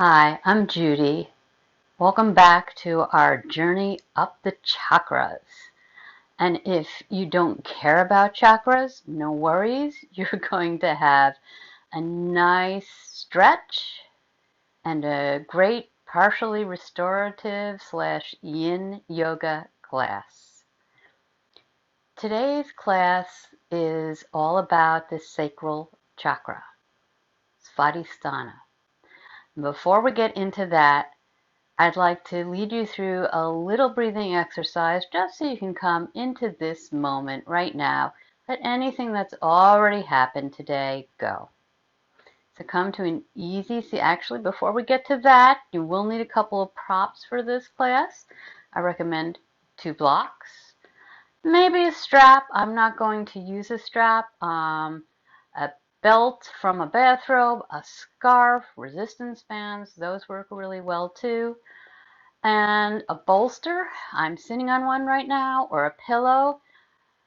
Hi, I'm Judy. Welcome back to our journey up the chakras. And if you don't care about chakras, no worries. You're going to have a nice stretch and a great partially restorative / yin yoga class. Today's class is all about the sacral chakra, Svadhisthana. Before we get into that, I'd like to lead you through a little breathing exercise just so you can come into this moment right now. Let anything that's already happened today go. So come to an easy seat. Actually, before we get to that, you will need a couple of props for this class. I recommend 2 blocks, maybe a strap. I'm not going to use a strap. A belt from a bathrobe, a scarf, resistance bands, those work really well too. And a bolster, I'm sitting on one right now, or a pillow.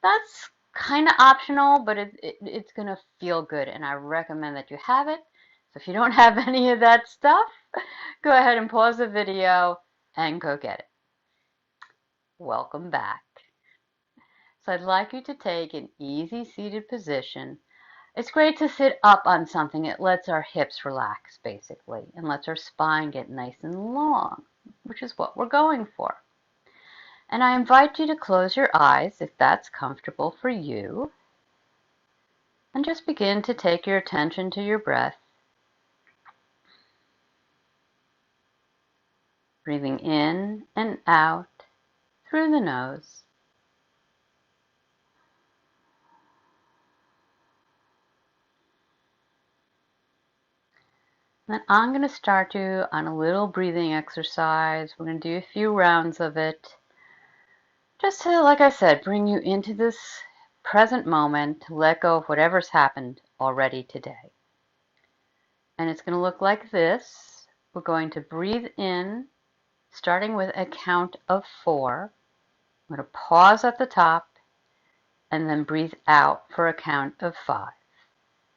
That's kind of optional, but it's going to feel good, and I recommend that you have it. So if you don't have any of that stuff, go ahead and pause the video and go get it. Welcome back. So I'd like you to take an easy seated position. It's great to sit up on something. It lets our hips relax, basically, and lets our spine get nice and long, which is what we're going for. And I invite you to close your eyes if that's comfortable for you. And just begin to take your attention to your breath. Breathing in and out through the nose. Then I'm going to start you on a little breathing exercise. We're going to do a few rounds of it. Just to, like I said, bring you into this present moment, to let go of whatever's happened already today. And it's going to look like this. We're going to breathe in, starting with a count of 4. I'm going to pause at the top and then breathe out for a count of 5.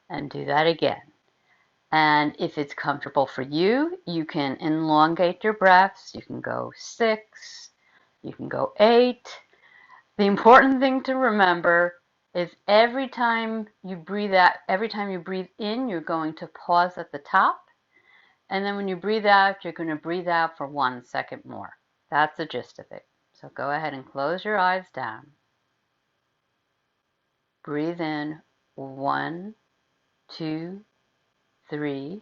And do that again. And if it's comfortable for you, you can elongate your breaths. You can go 6, you can go 8. The important thing to remember is every time you breathe out, every time you breathe in, you're going to pause at the top. And then when you breathe out, you're going to breathe out for 1 second more. That's the gist of it. So go ahead and close your eyes down. Breathe in 1, 2, 3.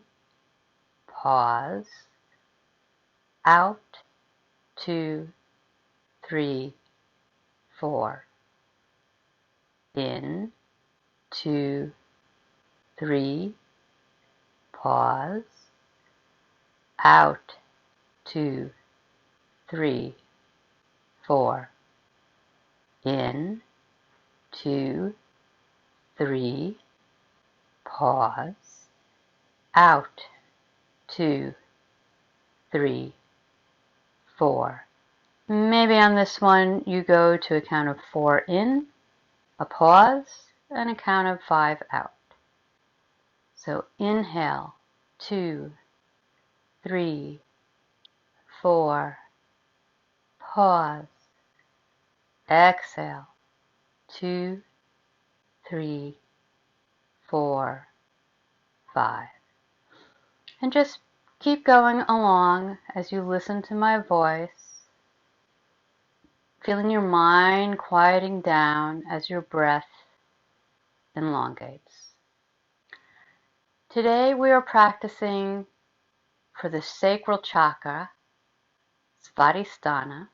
Pause. Out 2, 3, 4. In 2, 3. Pause. Out 2, 3, 4. In 2, 3. Pause. Out 2, 3, 4. Maybe on this one you go to a count of 4 in, a pause, and a count of 5 out. So inhale 2, 3, 4. Pause. Exhale 2, 3, 4, 5. And just keep going along as you listen to my voice, feeling your mind quieting down as your breath elongates. Today we are practicing for the Sacral Chakra, Svadhisthana.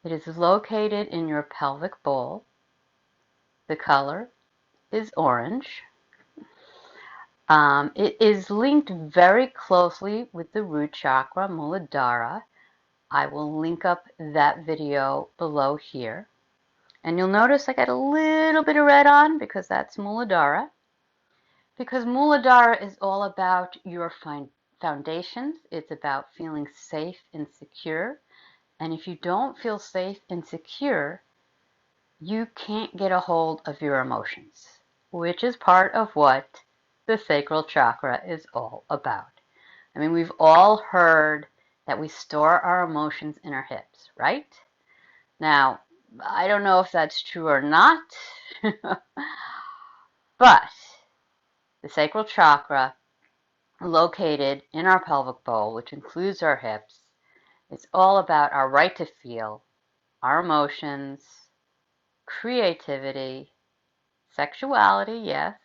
It is located in your pelvic bowl. The color is orange. It is linked very closely with the root chakra, Muladhara. I will link up that video below here. And you'll notice I got a little bit of red on because that's Muladhara. Because Muladhara is all about your foundations. It's about feeling safe and secure. And if you don't feel safe and secure, you can't get a hold of your emotions, which is part of what the sacral chakra is all about. I mean, we've all heard that we store our emotions in our hips, right? Now, I don't know if that's true or not, but the sacral chakra, located in our pelvic bowl, which includes our hips, is all about our right to feel, our emotions, creativity, sexuality, yes,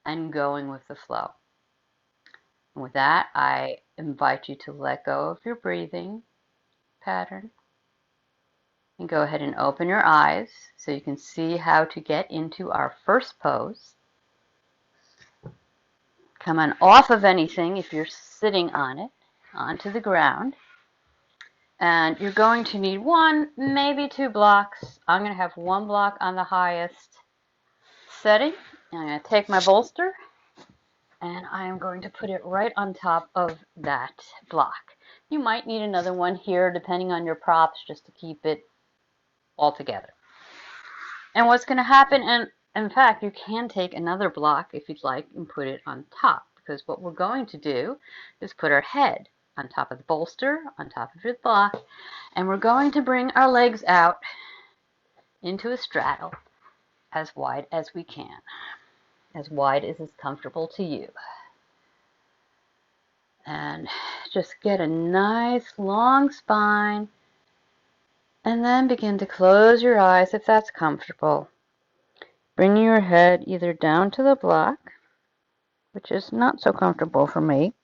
and going with the flow. And with that, I invite you to let go of your breathing pattern and go ahead and open your eyes so you can see how to get into our first pose. Come on off of anything if you're sitting on it, onto the ground. And you're going to need one, maybe two blocks. I'm going to have one block on the highest setting. I'm going to take my bolster and I am going to put it right on top of that block. You might need another one here depending on your props just to keep it all together. And what's going to happen, and in fact, you can take another block if you'd like and put it on top, because what we're going to do is put our head on top of the bolster, on top of the block, and we're going to bring our legs out into a straddle as wide as we can, as wide as is comfortable to you. And just get a nice long spine, and then begin to close your eyes if that's comfortable. Bring your head either down to the block, which is not so comfortable for me,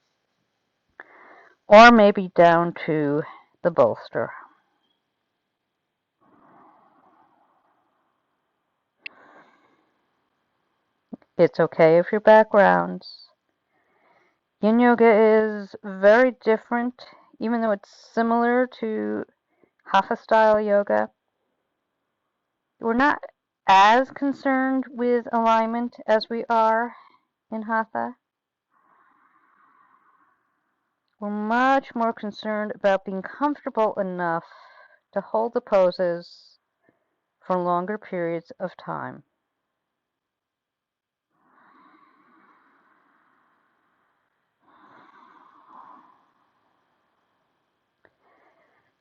or maybe down to the bolster. It's okay if your back rounds. Yin yoga is very different, even though it's similar to Hatha style yoga. We're not as concerned with alignment as we are in Hatha. We're much more concerned about being comfortable enough to hold the poses for longer periods of time.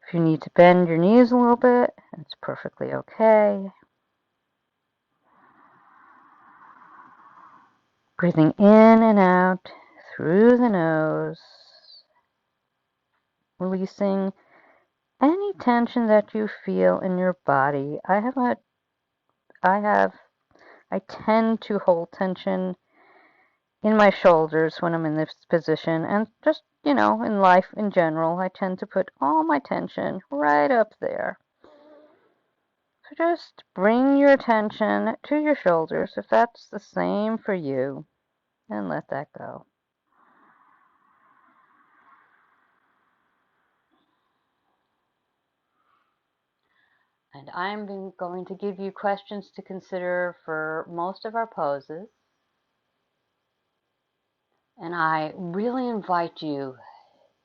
If you need to bend your knees a little bit, it's perfectly okay. Breathing in and out through the nose, releasing any tension that you feel in your body. I tend to hold tension in my shoulders when I'm in this position, and just, in life in general, I tend to put all my tension right up there. So just bring your attention to your shoulders if that's the same for you, and let that go. And I'm going to give you questions to consider for most of our poses. And I really invite you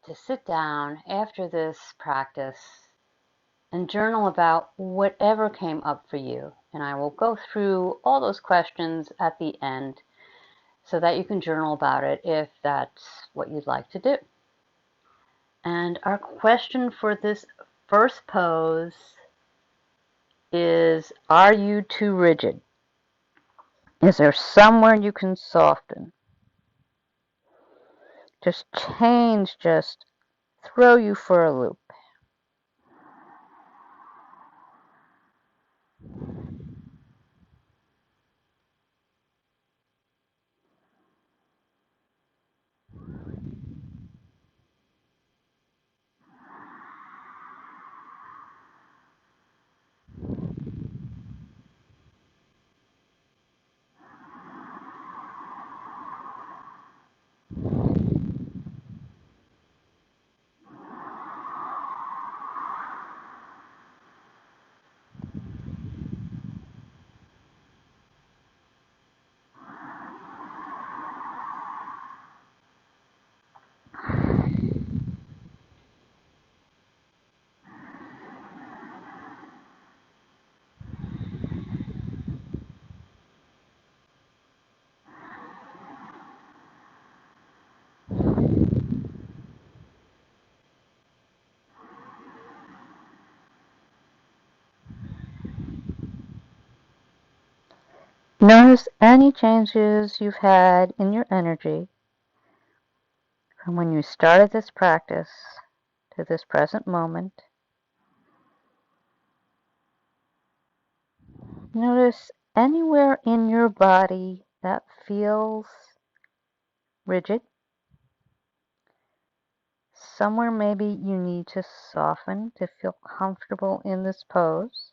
to sit down after this practice and journal about whatever came up for you. And I will go through all those questions at the end so that you can journal about it if that's what you'd like to do. And our question for this first pose is, are you too rigid? Is there somewhere you can soften? Just change, just throw you for a loop. Notice any changes you've had in your energy from when you started this practice to this present moment. Notice anywhere in your body that feels rigid. Somewhere maybe you need to soften to feel comfortable in this pose.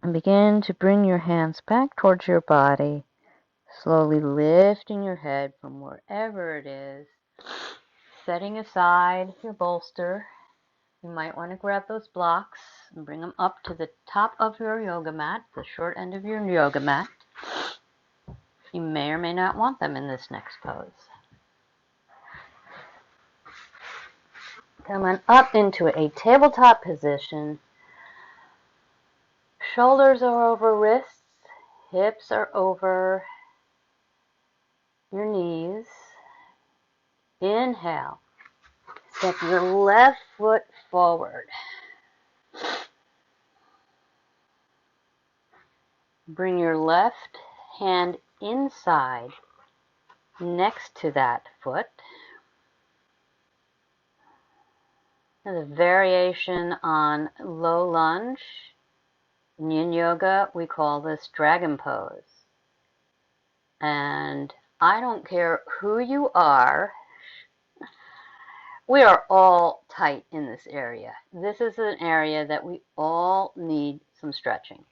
And begin to bring your hands back towards your body, slowly lifting your head from wherever it is, setting aside your bolster. You might want to grab those blocks and bring them up to the top of your yoga mat, the short end of your yoga mat. You may or may not want them in this next pose. Come on up into a tabletop position. Shoulders are over wrists, hips are over your knees. Inhale. Step your left foot forward. Bring your left hand inside next to that foot. There's a variation on low lunge. In yin yoga, we call this dragon pose. And I don't care who you are, we are all tight in this area. This is an area that we all need some stretching.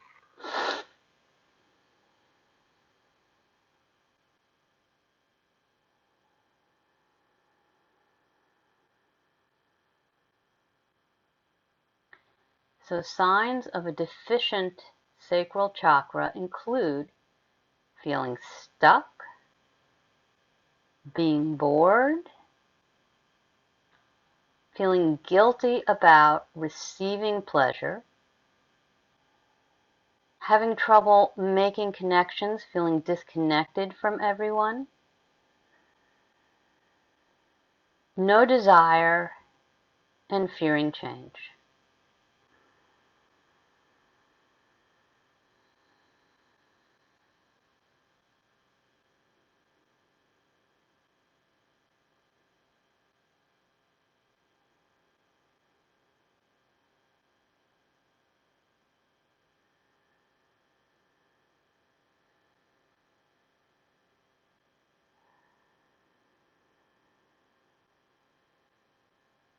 So signs of a deficient sacral chakra include feeling stuck, being bored, feeling guilty about receiving pleasure, having trouble making connections, feeling disconnected from everyone, no desire, and fearing change.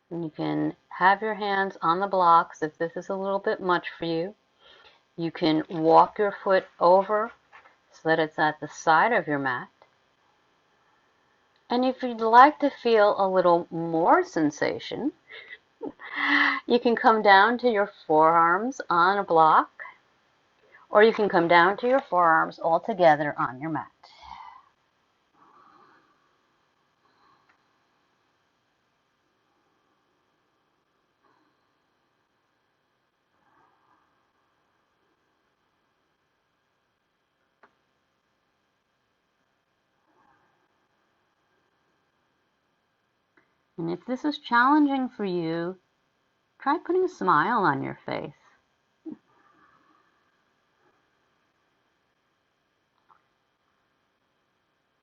And you can have your hands on the blocks if this is a little bit much for you. You can walk your foot over so that it's at the side of your mat. And if you'd like to feel a little more sensation, you can come down to your forearms on a block, or you can come down to your forearms all together on your mat. And if this is challenging for you, try putting a smile on your face.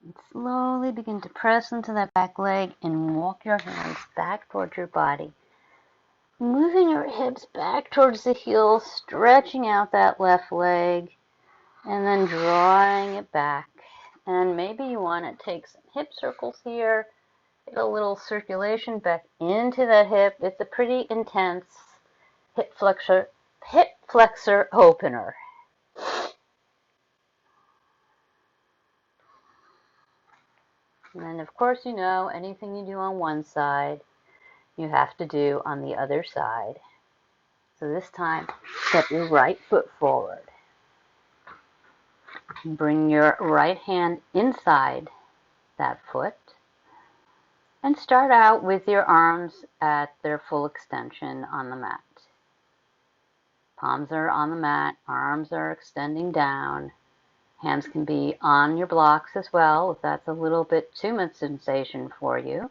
And slowly begin to press into that back leg and walk your hands back towards your body. Moving your hips back towards the heels, stretching out that left leg, and then drawing it back. And maybe you want to take some hip circles here, get a little circulation back into that hip. It's a pretty intense hip flexor opener. And then, of course, you know, anything you do on one side, you have to do on the other side. So this time, step your right foot forward. Bring your right hand inside that foot And start out with your arms at their full extension on the mat. Palms are on the mat, arms are extending down. Hands can be on your blocks as well if that's a little bit too much sensation for you.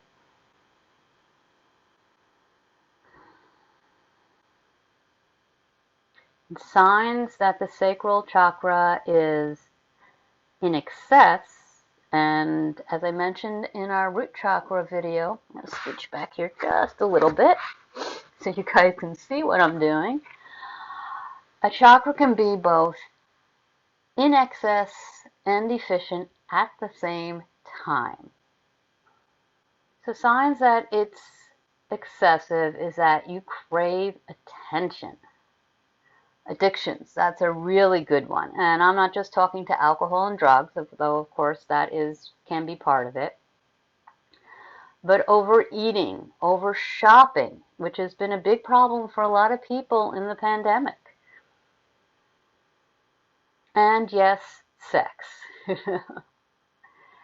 Signs that the sacral chakra is in excess, and as I mentioned in our root chakra video, I'm going to switch back here just a little bit so you guys can see what I'm doing. A chakra can be both in excess and deficient at the same time. So signs that it's excessive is that you crave attention. Addictions, that's a really good one. And I'm not just talking to alcohol and drugs, though of course that can be part of it. But overeating, over shopping, which has been a big problem for a lot of people in the pandemic. And yes, sex.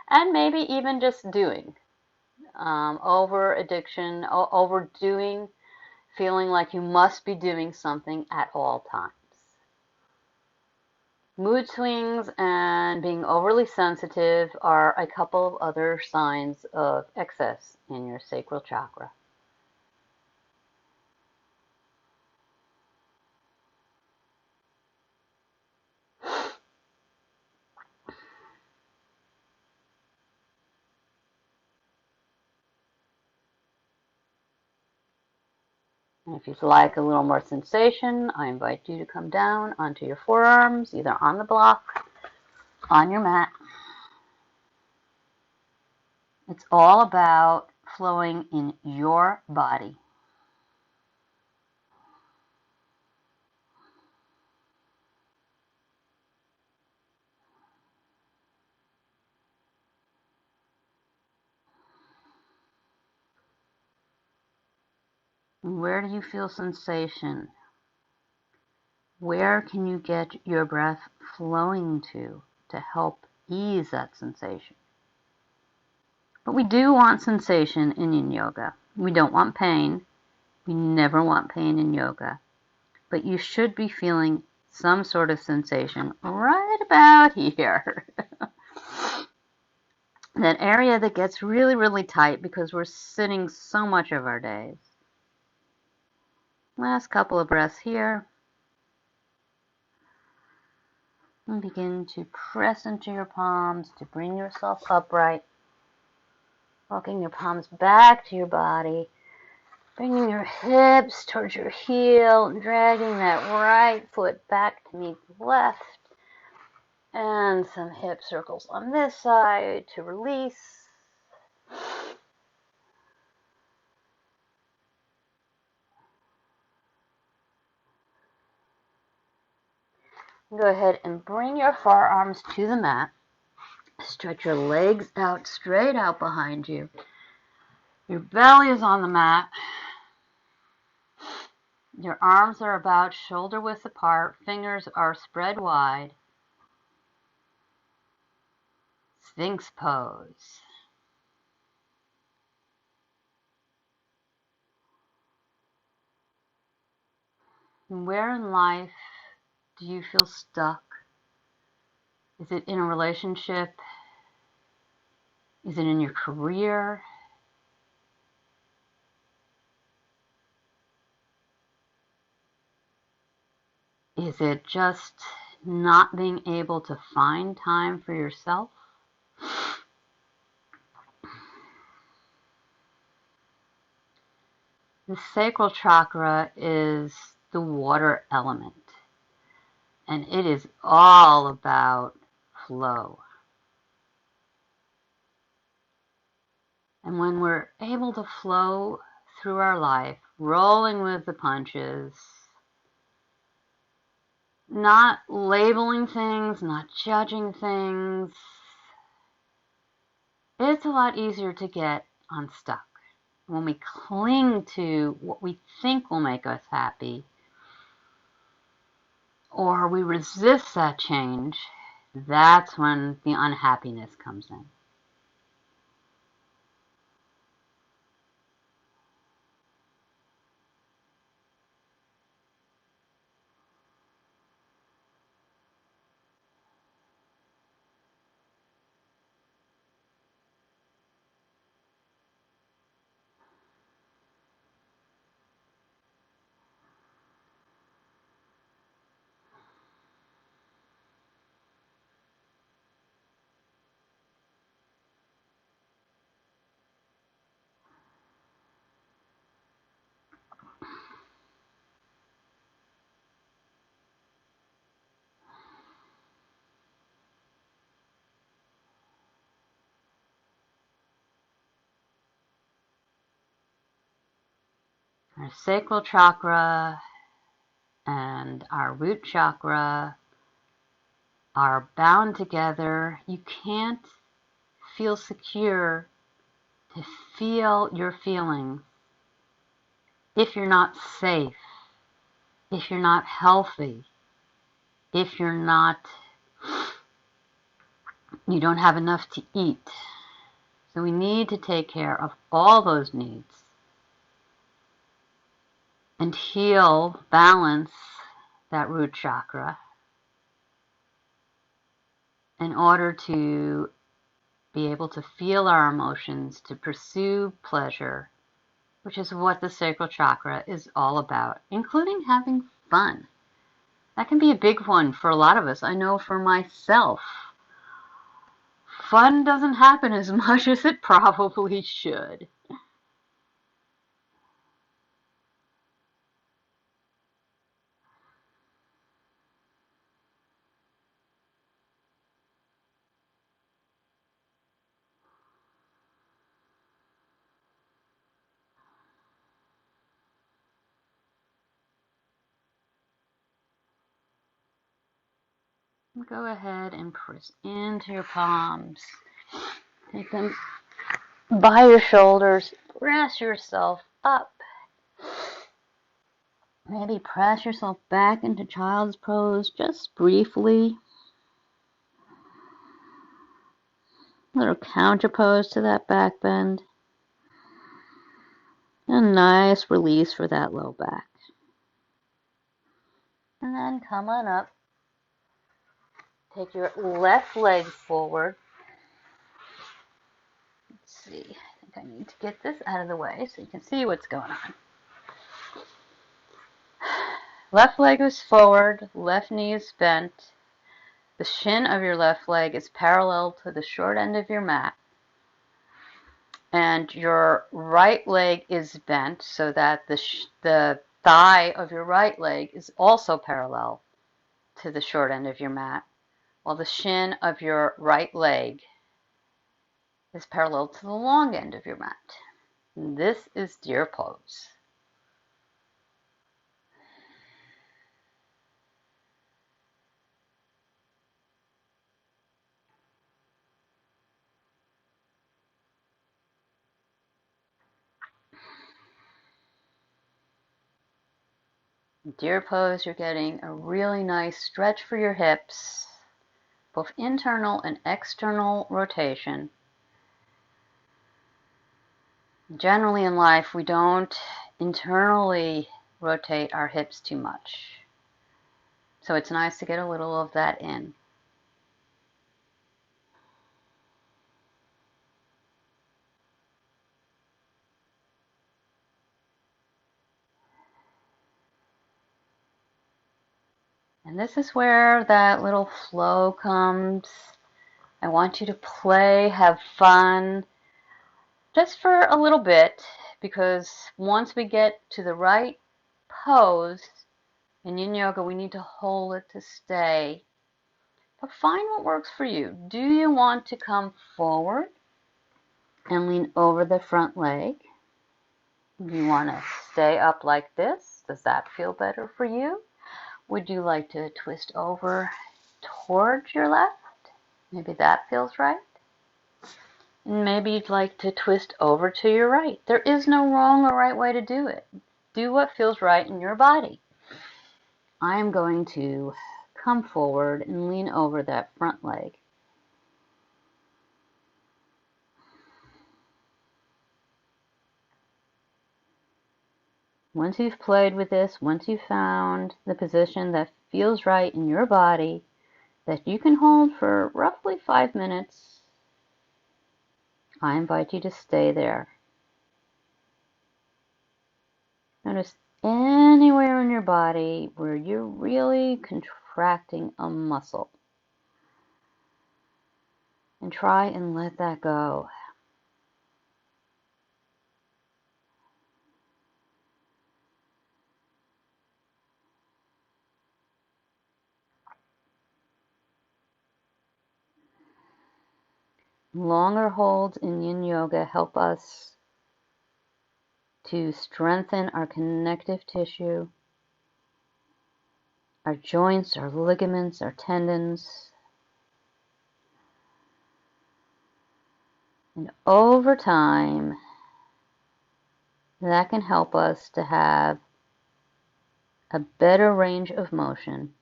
And maybe even just doing. Over addiction, overdoing, feeling like you must be doing something at all times. Mood swings and being overly sensitive are a couple of other signs of excess in your sacral chakra. And if you'd like a little more sensation, I invite you to come down onto your forearms, either on the block, on your mat. It's all about flowing in your body. Where do you feel sensation? Where can you get your breath flowing to help ease that sensation? But we do want sensation in yin yoga. We don't want pain. We never want pain in yoga. But you should be feeling some sort of sensation right about here. That area that gets really, really tight because we're sitting so much of our days. Last couple of breaths here. And begin to press into your palms to bring yourself upright. Walking your palms back to your body. Bringing your hips towards your heel and dragging that right foot back to meet the left. And some hip circles on this side to release. Go ahead and bring your forearms to the mat. Stretch your legs out, straight out behind you. Your belly is on the mat. Your arms are about shoulder width apart. Fingers are spread wide. Sphinx Pose. Where in life do you feel stuck? Is it in a relationship? Is it in your career? Is it just not being able to find time for yourself? The sacral chakra is the water element, and it is all about flow. And when we're able to flow through our life, rolling with the punches, not labeling things, not judging things, it's a lot easier to get unstuck. When we cling to what we think will make us happy, or we resist that change, that's when the unhappiness comes in. Our sacral chakra and our root chakra are bound together. You can't feel secure to feel your feelings if you're not safe, if you're not healthy, if you don't have enough to eat. So we need to take care of all those needs and heal, balance that root chakra in order to be able to feel our emotions, to pursue pleasure, which is what the sacral chakra is all about, including having fun. That can be a big one for a lot of us. I know for myself, fun doesn't happen as much as it probably should. Go ahead and press into your palms. Take them by your shoulders. Press yourself up. Maybe press yourself back into child's pose just briefly. A little counter pose to that back bend. A nice release for that low back. And then come on up. Take your left leg forward. Let's see. I think I need to get this out of the way so you can see what's going on. Left leg is forward, left knee is bent. The shin of your left leg is parallel to the short end of your mat. And your right leg is bent so that the thigh of your right leg is also parallel to the short end of your mat, while the shin of your right leg is parallel to the long end of your mat. And this is deer pose. Deer pose, you're getting a really nice stretch for your hips, both internal and external rotation. Generally in life, we don't internally rotate our hips too much. So it's nice to get a little of that in. And this is where that little flow comes. I want you to play, have fun, just for a little bit, because once we get to the right pose in yin yoga, we need to hold it to stay. But find what works for you. Do you want to come forward and lean over the front leg? Do you want to stay up like this? Does that feel better for you? Would you like to twist over towards your left? Maybe that feels right. And maybe you'd like to twist over to your right. There is no wrong or right way to do it. Do what feels right in your body. I am going to come forward and lean over that front leg. Once you've played with this, once you've found the position that feels right in your body, that you can hold for roughly 5 minutes, I invite you to stay there. Notice anywhere in your body where you're really contracting a muscle. And try and let that go. Longer holds in yin yoga help us to strengthen our connective tissue, our joints, our ligaments, our tendons. And over time, that can help us to have a better range of motion,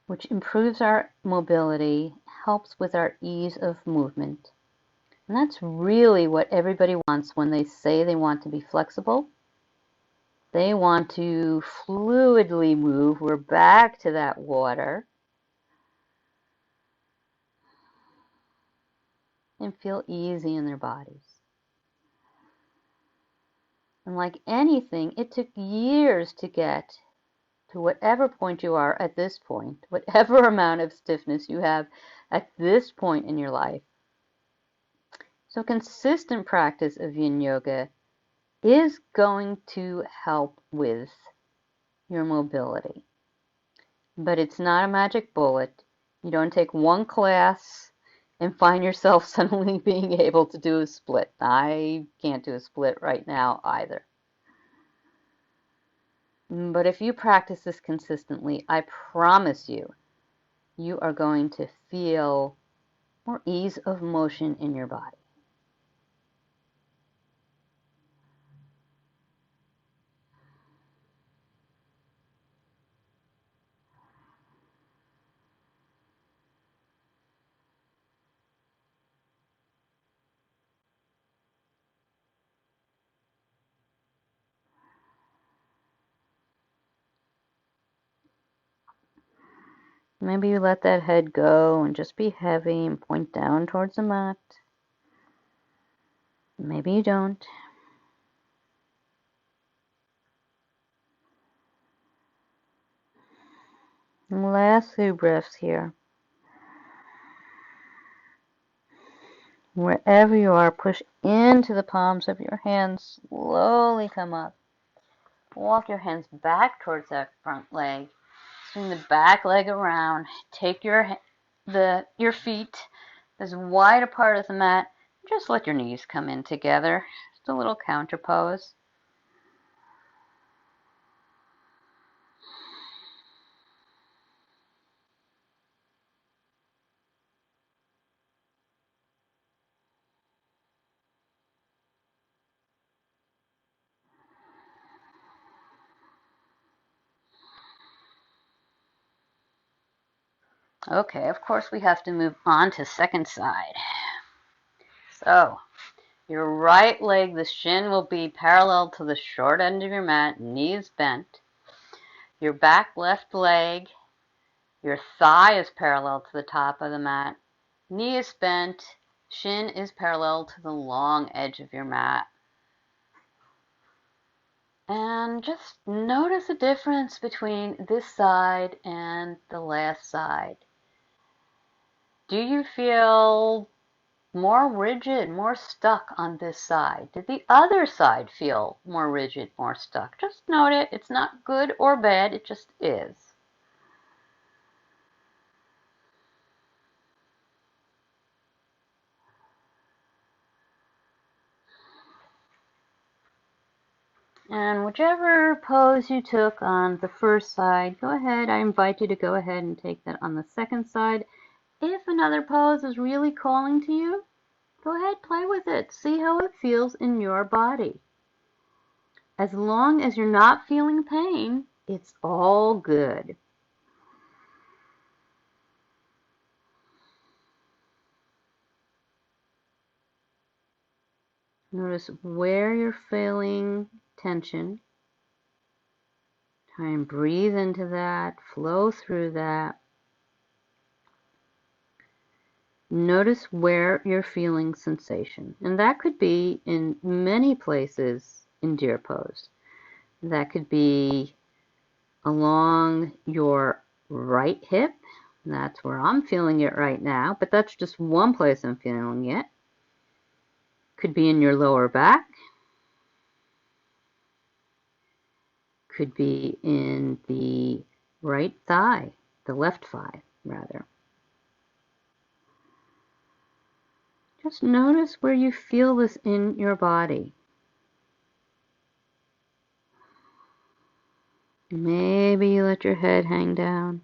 which improves our mobility, helps with our ease of movement. And that's really what everybody wants when they say they want to be flexible. They want to fluidly move. We're back to that water. And feel easy in their bodies. And like anything, it took years to get to whatever point you are at this point, whatever amount of stiffness you have at this point in your life. So consistent practice of yin yoga is going to help with your mobility. But it's not a magic bullet. You don't take one class and find yourself suddenly being able to do a split. I can't do a split right now either. But if you practice this consistently, I promise you, you are going to feel more ease of motion in your body. Maybe you let that head go and just be heavy and point down towards the mat. Maybe you don't. And last few breaths here. Wherever you are, push into the palms of your hands. Slowly come up. Walk your hands back towards that front leg. Swing the back leg around. Take your feet as wide apart as the mat. Just let your knees come in together. Just a little counter pose. Okay, of course we have to move on to second side. So, your right leg, the shin will be parallel to the short end of your mat, knees bent. Your back left leg, your thigh is parallel to the top of the mat. Knee is bent, shin is parallel to the long edge of your mat. And just notice the difference between this side and the last side. Do you feel more rigid, more stuck on this side? Did the other side feel more rigid, more stuck? Just note it. It's not good or bad. It just is. And whichever pose you took on the first side, go ahead. I invite you to go ahead and take that on the second side. If another pose is really calling to you, go ahead, play with it. See how it feels in your body. As long as you're not feeling pain, it's all good. Notice where you're feeling tension. Try and breathe into that, flow through that. Notice where you're feeling sensation. And that could be in many places in deer pose. That could be along your right hip. That's where I'm feeling it right now, but that's just one place I'm feeling it. Could be in your lower back. Could be in the right thigh, the left thigh, rather. Just notice where you feel this in your body. Maybe you let your head hang down.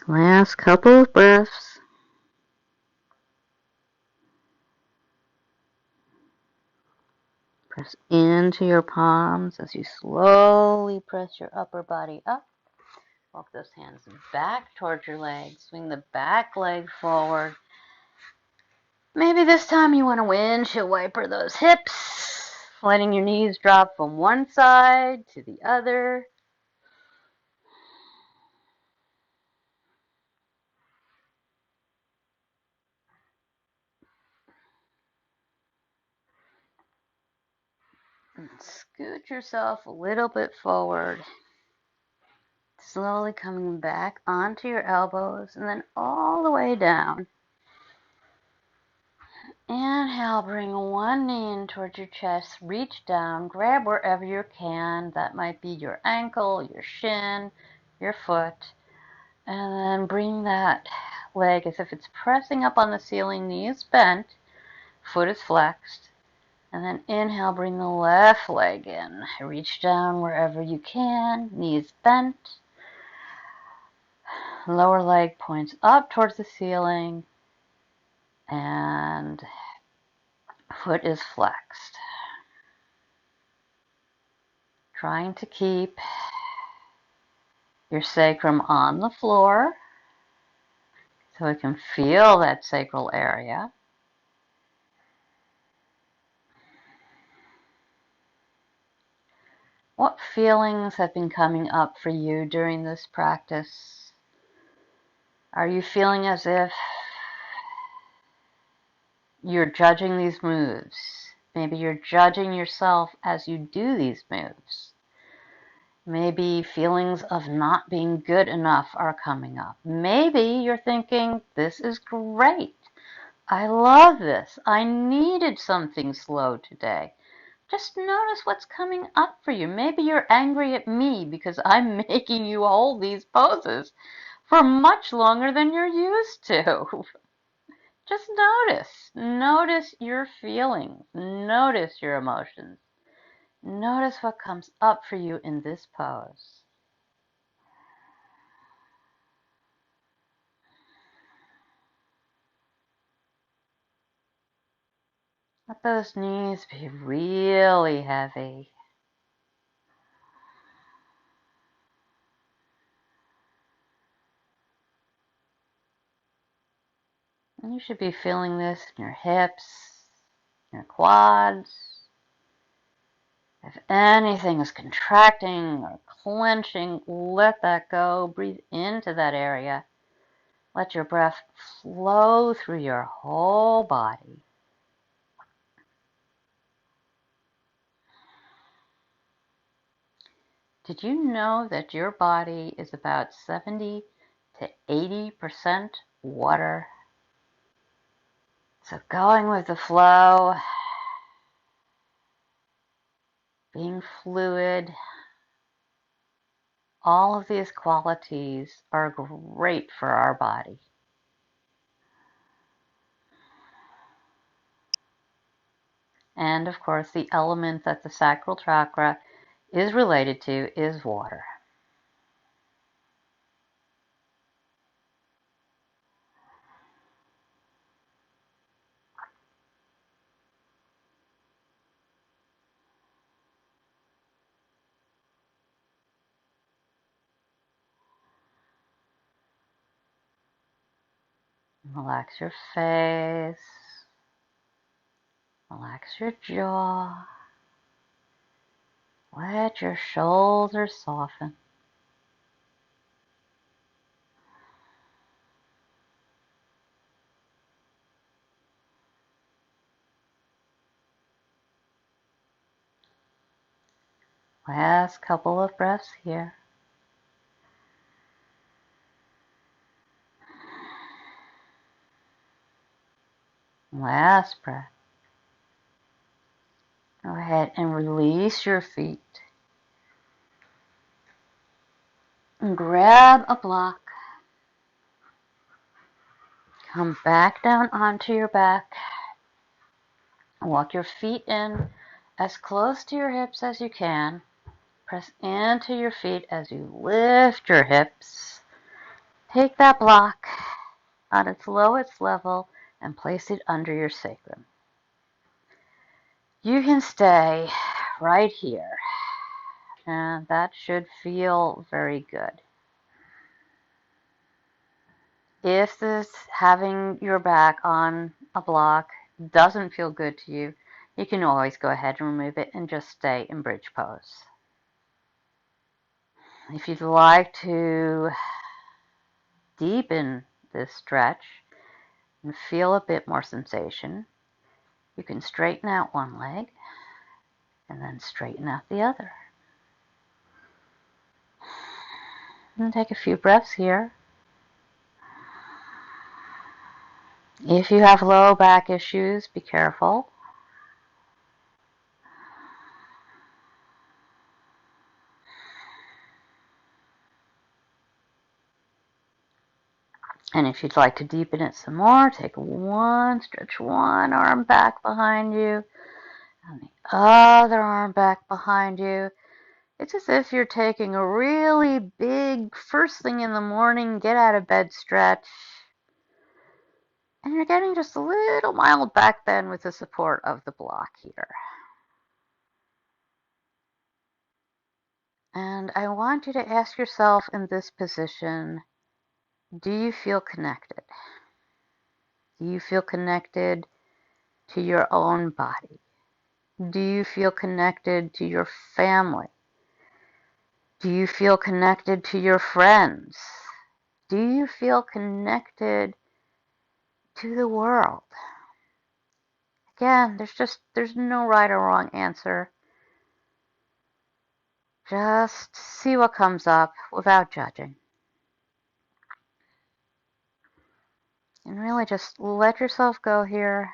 Last couple of breaths. Press into your palms as you slowly press your upper body up. Walk those hands back towards your legs. Swing the back leg forward. Maybe this time you want to windshield wiper those hips, letting your knees drop from one side to the other. And scoot yourself a little bit forward. Slowly coming back onto your elbows and then all the way down. Inhale, bring one knee in towards your chest, reach down, grab wherever you can. That might be your ankle, your shin, your foot. And then bring that leg as if it's pressing up on the ceiling, knees bent, foot is flexed. And then inhale, bring the left leg in. Reach down wherever you can, knees bent. Lower leg points up towards the ceiling. And foot is flexed. Trying to keep your sacrum on the floor so we can feel that sacral area. What feelings have been coming up for you during this practice? Are you feeling as if you're judging these moves? Maybe you're judging yourself as you do these moves. Maybe feelings of not being good enough are coming up. Maybe you're thinking, this is great. I love this. I needed something slow today. Just notice what's coming up for you. Maybe you're angry at me because I'm making you hold these poses for much longer than you're used to. Just notice. Notice your feelings. Notice your emotions. Notice what comes up for you in this pose. Let those knees be really heavy. And you should be feeling this in your hips, your quads, If anything is contracting or clenching, let that go. Breathe into that area. Let your breath flow through your whole body. Did you know that your body is about 70 to 80% water? So going with the flow, being fluid, all of these qualities are great for our body. And of course, the element that the sacral chakra is related to is water. Relax your face. Relax your jaw. Let your shoulders soften. Last couple of breaths here. Last breath. Go ahead and release your feet. And grab a block. Come back down onto your back. Walk your feet in as close to your hips as you can. Press into your feet as you lift your hips. Take that block on its lowest level and place it under your sacrum. You can stay right here, and that should feel very good. If this having your back on a block doesn't feel good to you, you can always go ahead and remove it and just stay in bridge pose. If you'd like to deepen this stretch and feel a bit more sensation, you can straighten out one leg and then straighten out the other. And take a few breaths here. If you have low back issues, be careful. And if you'd like to deepen it some more, take one, stretch one arm back behind you, and the other arm back behind you. It's as if you're taking a really big, first thing in the morning, get out of bed stretch. And you're getting just a little mild back bend with the support of the block here. And I want you to ask yourself in this position, do you feel connected? Do you feel connected to your own body? Do you feel connected to your family? Do you feel connected to your friends? Do you feel connected to the world? Again, there's no right or wrong answer. Just see what comes up without judging. And really just let yourself go here.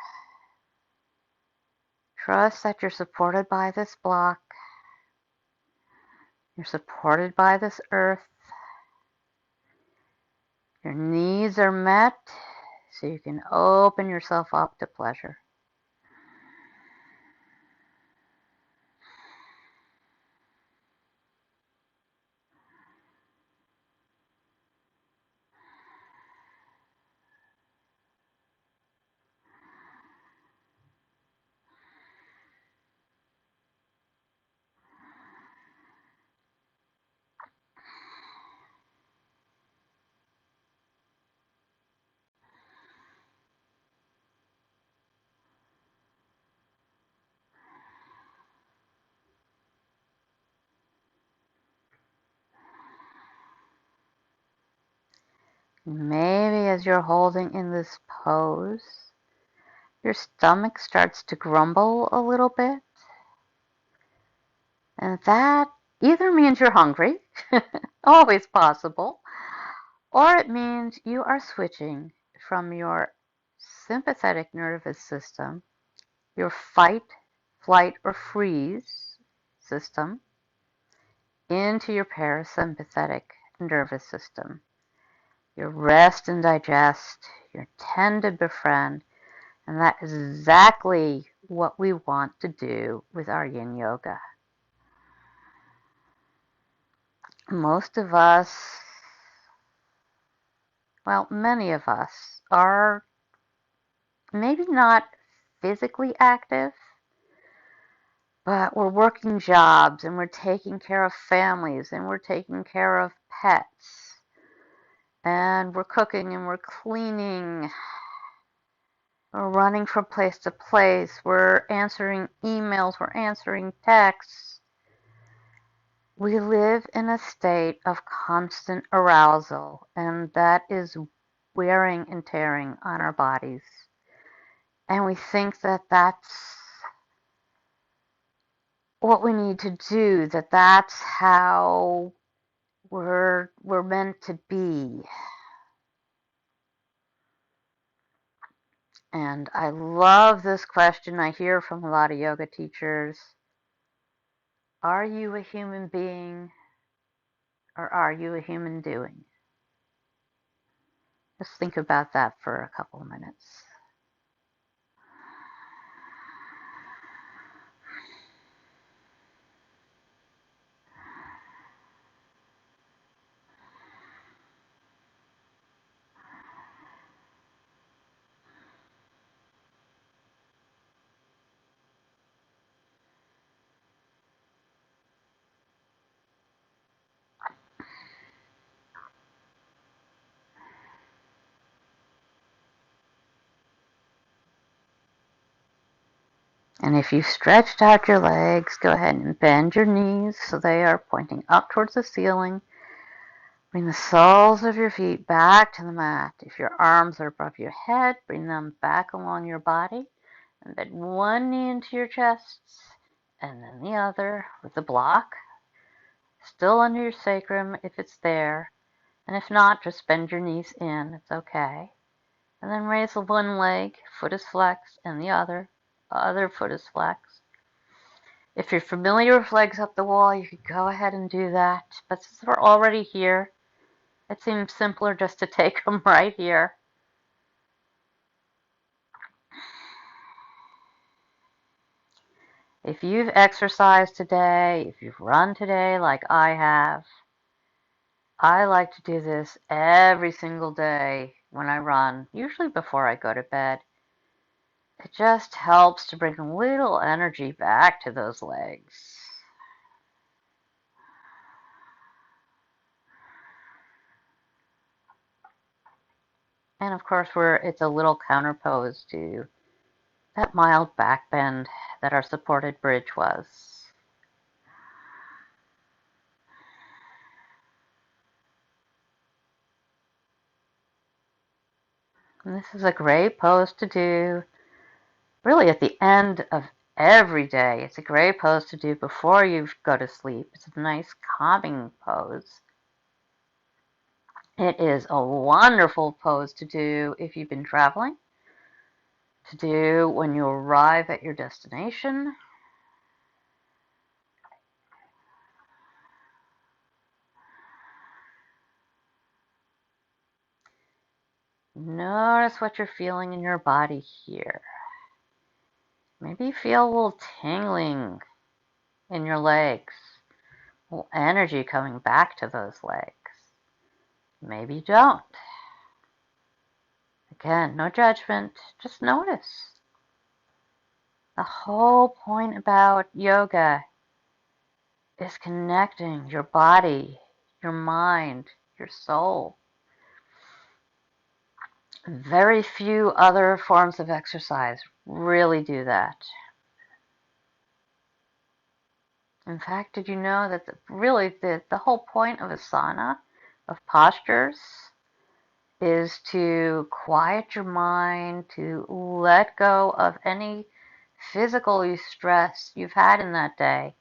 Trust that you're supported by this block. You're supported by this earth. Your needs are met, so you can open yourself up to pleasure. Maybe as you're holding in this pose, your stomach starts to grumble a little bit. And that either means you're hungry, always possible, or it means you are switching from your sympathetic nervous system, your fight, flight, or freeze system, into your parasympathetic nervous system, your rest and digest, your tend to befriend, and that is exactly what we want to do with our yin yoga. Most of us, well, many of us are maybe not physically active, but we're working jobs and we're taking care of families and we're taking care of pets and we're cooking and we're cleaning. We're running from place to place. We're answering emails. We're answering texts. We live in a state of constant arousal, and that is wearing and tearing on our bodies. And we think that that's what we need to do, that that's how we're meant to be. And I love this question I hear from a lot of yoga teachers. Are you a human being or are you a human doing? Just think about that for a couple of minutes. And if you've stretched out your legs, go ahead and bend your knees so they are pointing up towards the ceiling. Bring the soles of your feet back to the mat. If your arms are above your head, bring them back along your body. And bend one knee into your chest and then the other with the block. Still under your sacrum if it's there. And if not, just bend your knees in. It's okay. And then raise the one leg, foot is flexed, and the other foot is flexed. If you're familiar with legs up the wall, you could go ahead and do that. But since we're already here, it seems simpler just to take them right here. If you've exercised today, if you've run today like I have, I like to do this every single day when I run, usually before I go to bed. It just helps to bring a little energy back to those legs. And of course, it's a little counter pose to that mild back bend that our supported bridge was. And this is a great pose to do really at the end of every day. It's a great pose to do before you go to sleep. It's a nice calming pose. It is a wonderful pose to do if you've been traveling, to do when you arrive at your destination. Notice what you're feeling in your body here. Maybe you feel a little tingling in your legs, a little energy coming back to those legs. Maybe you don't. Again, no judgment, just notice. The whole point about yoga is connecting your body, your mind, your soul. Very few other forms of exercise really do that. In fact, did you know that the whole point of asana, of postures, is to quiet your mind, to let go of any physical stress you've had in that day,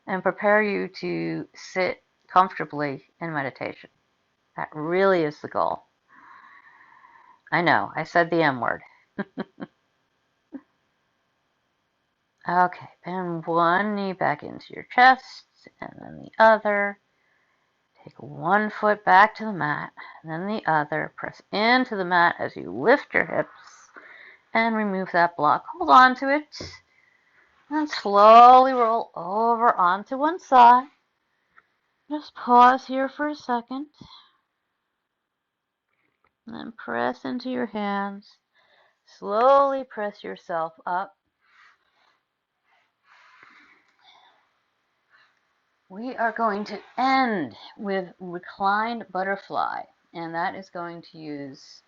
and prepare you to sit comfortably in meditation. That really is the goal. I know, I said the M word. Okay, bend one knee back into your chest, and then the other. Take one foot back to the mat, and then the other. Press into the mat as you lift your hips and remove that block. Hold on to it, and slowly roll over onto one side. Just pause here for a second, and then press into your hands. Slowly press yourself up. We are going to end with Reclined Butterfly, and that is going to use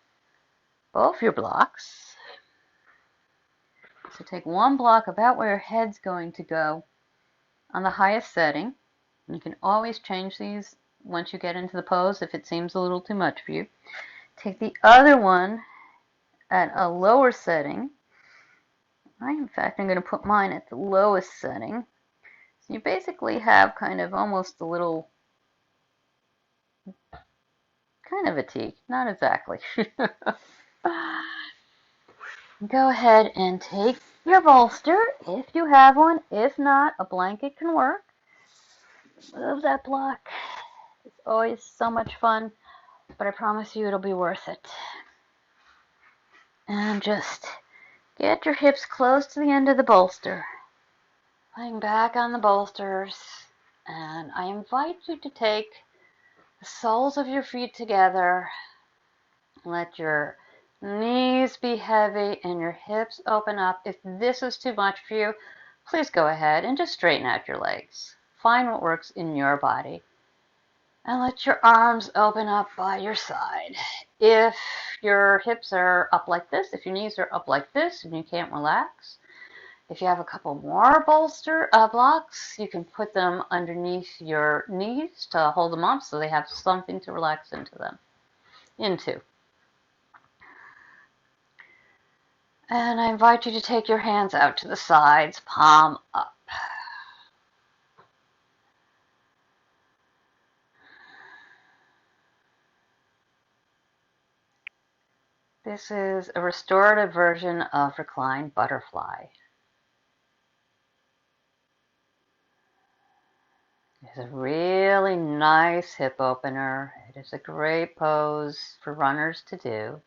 both your blocks. So take one block about where your head's going to go on the highest setting. You can always change these once you get into the pose if it seems a little too much for you. Take the other one at a lower setting. In fact, I'm going to put mine at the lowest setting. So you basically have kind of almost a little, kind of a T, not exactly. Go ahead and take your bolster if you have one. If not, a blanket can work. Move that block. It's always so much fun, but I promise you it'll be worth it. And just get your hips close to the end of the bolster. Laying back on the bolsters, and I invite you to take the soles of your feet together. Let your knees be heavy and your hips open up. If this is too much for you, please go ahead and just straighten out your legs. Find what works in your body. And let your arms open up by your side. If your hips are up like this, if your knees are up like this and you can't relax, if you have a couple more bolster blocks, you can put them underneath your knees to hold them up so they have something to relax into. And I invite you to take your hands out to the sides, palm up. This is a restorative version of Reclined Butterfly. It's a really nice hip opener. It is a great pose for runners to do.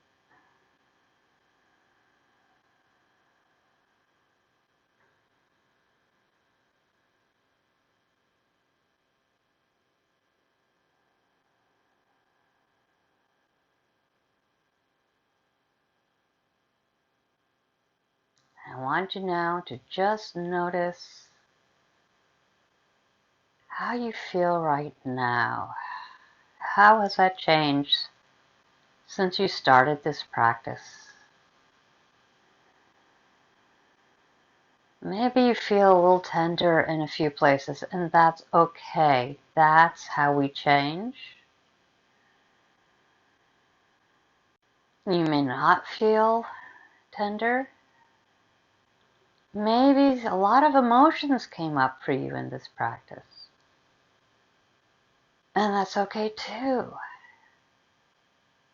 I want you now to just notice how you feel right now. How has that changed since you started this practice? Maybe you feel a little tender in a few places, and that's okay. That's how we change. You may not feel tender. Maybe a lot of emotions came up for you in this practice. And that's okay too.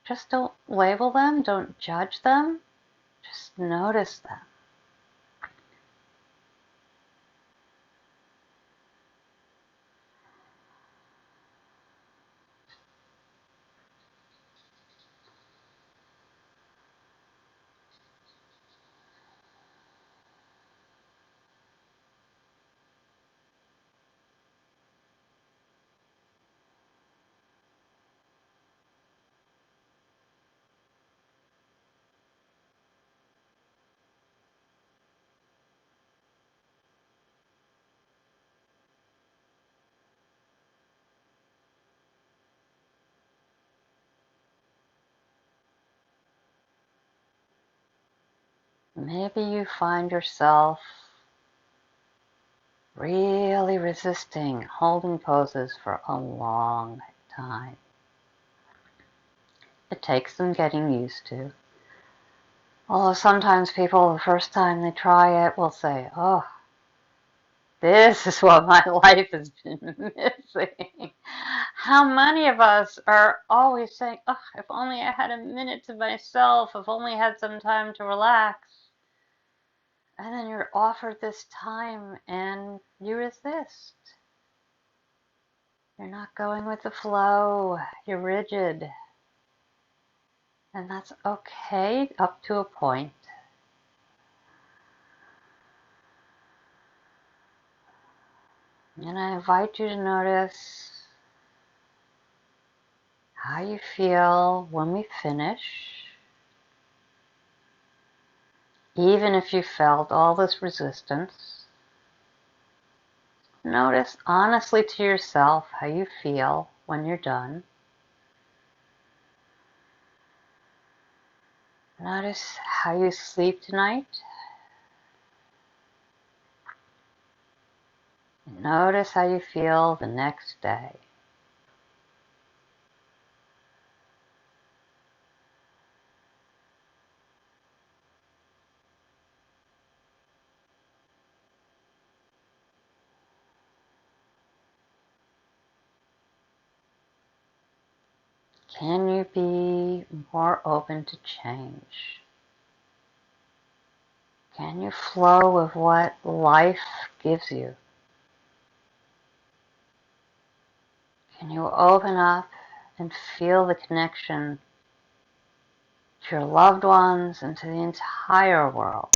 Just don't label them, don't judge them, just notice them. Maybe you find yourself really resisting holding poses for a long time. It takes some getting used to. Although sometimes people, the first time they try it, will say, oh, this is what my life has been missing. How many of us are always saying, oh, if only I had a minute to myself, if only I had some time to relax. And then you're offered this time and you resist. You're not going with the flow. You're rigid. And that's okay up to a point. And I invite you to notice how you feel when we finish. Even if you felt all this resistance, notice honestly to yourself how you feel when you're done. Notice how you sleep tonight. Notice how you feel the next day. Can you be more open to change? Can you flow with what life gives you? Can you open up and feel the connection to your loved ones and to the entire world?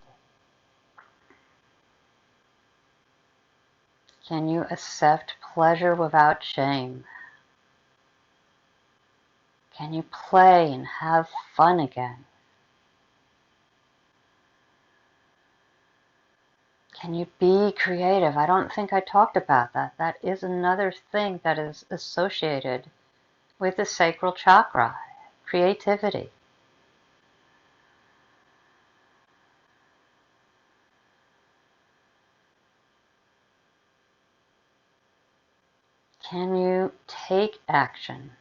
Can you accept pleasure without shame? Can you play and have fun again? Can you be creative? I don't think I talked about that. That is another thing that is associated with the sacral chakra, creativity. Can you take action?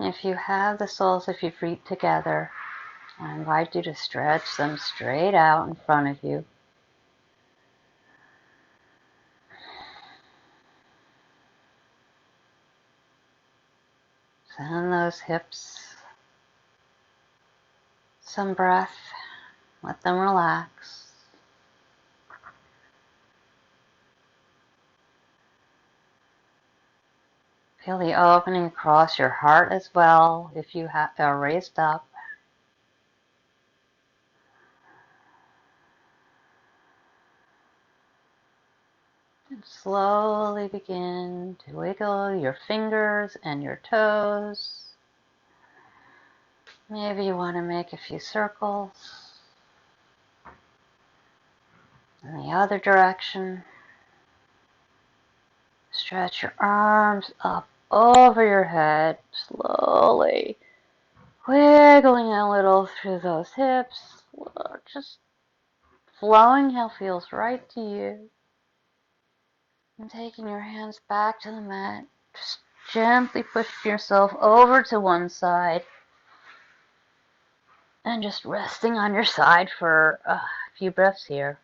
If you have the soles of your feet together, I invite you to stretch them straight out in front of you. Send those hips some breath. Let them relax. Feel the opening across your heart as well if you are raised up. And slowly begin to wiggle your fingers and your toes. Maybe you want to make a few circles in the other direction. Stretch your arms up over your head, slowly wiggling a little through those hips, just flowing how it feels right to you. And taking your hands back to the mat, just gently push yourself over to one side and just resting on your side for a few breaths here.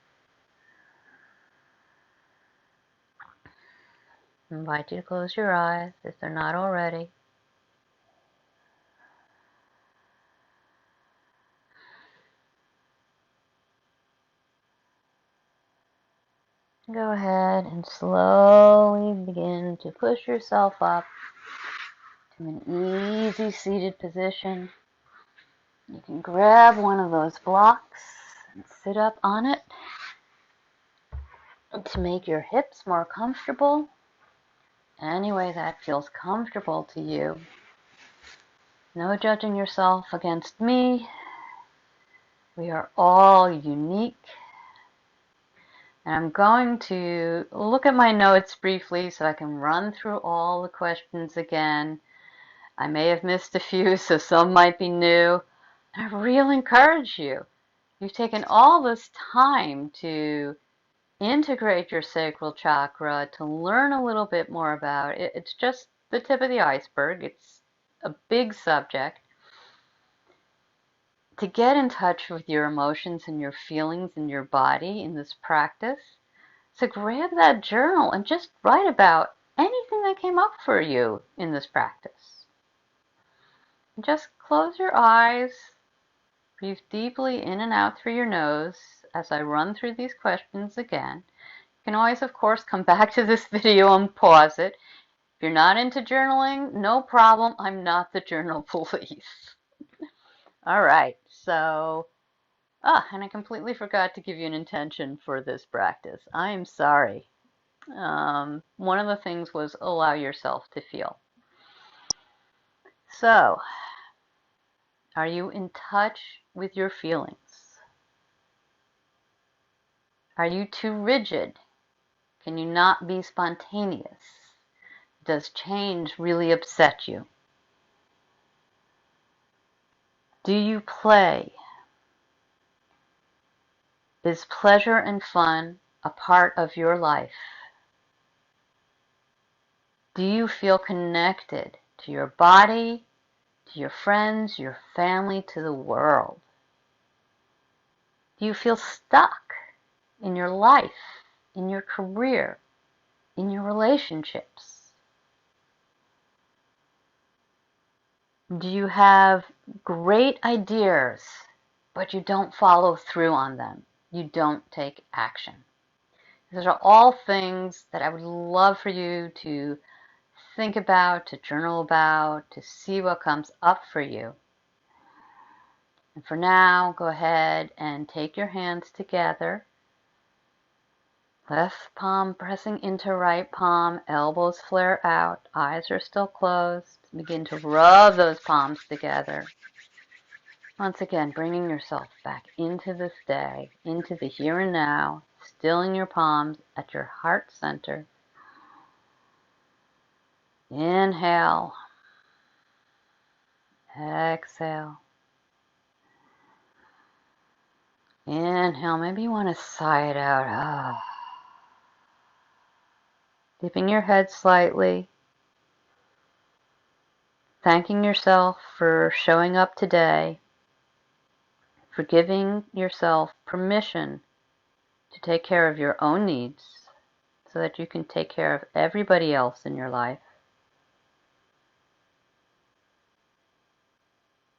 I invite you to close your eyes if they're not already. Go ahead and slowly begin to push yourself up to an easy seated position. You can grab one of those blocks and sit up on it to make your hips more comfortable. Any way that feels comfortable to you. No judging yourself against me. We are all unique. And I'm going to look at my notes briefly so I can run through all the questions again. I may have missed a few, so some might be new. I really encourage you. You've taken all this time to integrate your sacral chakra, to learn a little bit more about it. It's just the tip of the iceberg. It's a big subject. To get in touch with your emotions and your feelings and your body in this practice, so grab that journal and just write about anything that came up for you in this practice. And just close your eyes, breathe deeply in and out through your nose as I run through these questions again. You can always, of course, come back to this video and pause it. If you're not into journaling, no problem. I'm not the journal police. All right, so, and I completely forgot to give you an intention for this practice. I'm sorry. One of the things was allow yourself to feel. So, are you in touch with your feelings? Are you too rigid? Can you not be spontaneous? Does change really upset you? Do you play? Is pleasure and fun a part of your life? Do you feel connected to your body, to your friends, your family, to the world? Do you feel stuck in your life, in your career, in your relationships? Do you have great ideas, but you don't follow through on them? You don't take action. These are all things that I would love for you to think about, to journal about, to see what comes up for you. And for now, go ahead and take your hands together. Left palm pressing into right palm, elbows flare out, eyes are still closed. Begin to rub those palms together. Once again, bringing yourself back into this day, into the here and now, stilling your palms at your heart center. Inhale. Exhale. Inhale. Maybe you want to sigh it out. Dipping your head slightly. Thanking yourself for showing up today. For giving yourself permission to take care of your own needs so that you can take care of everybody else in your life.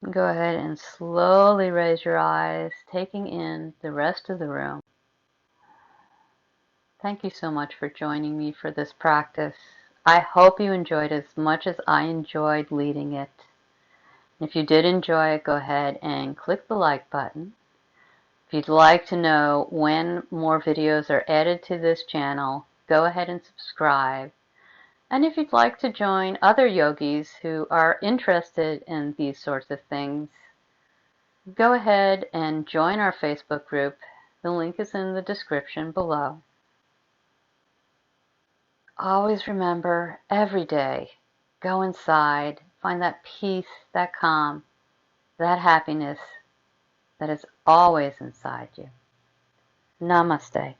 Go ahead and slowly raise your eyes, taking in the rest of the room. Thank you so much for joining me for this practice. I hope you enjoyed as much as I enjoyed leading it. If you did enjoy it, go ahead and click the like button. If you'd like to know when more videos are added to this channel, go ahead and subscribe. And if you'd like to join other yogis who are interested in these sorts of things, go ahead and join our Facebook group. The link is in the description below. Always remember, every day, go inside, find that peace, that calm, that happiness that is always inside you. Namaste.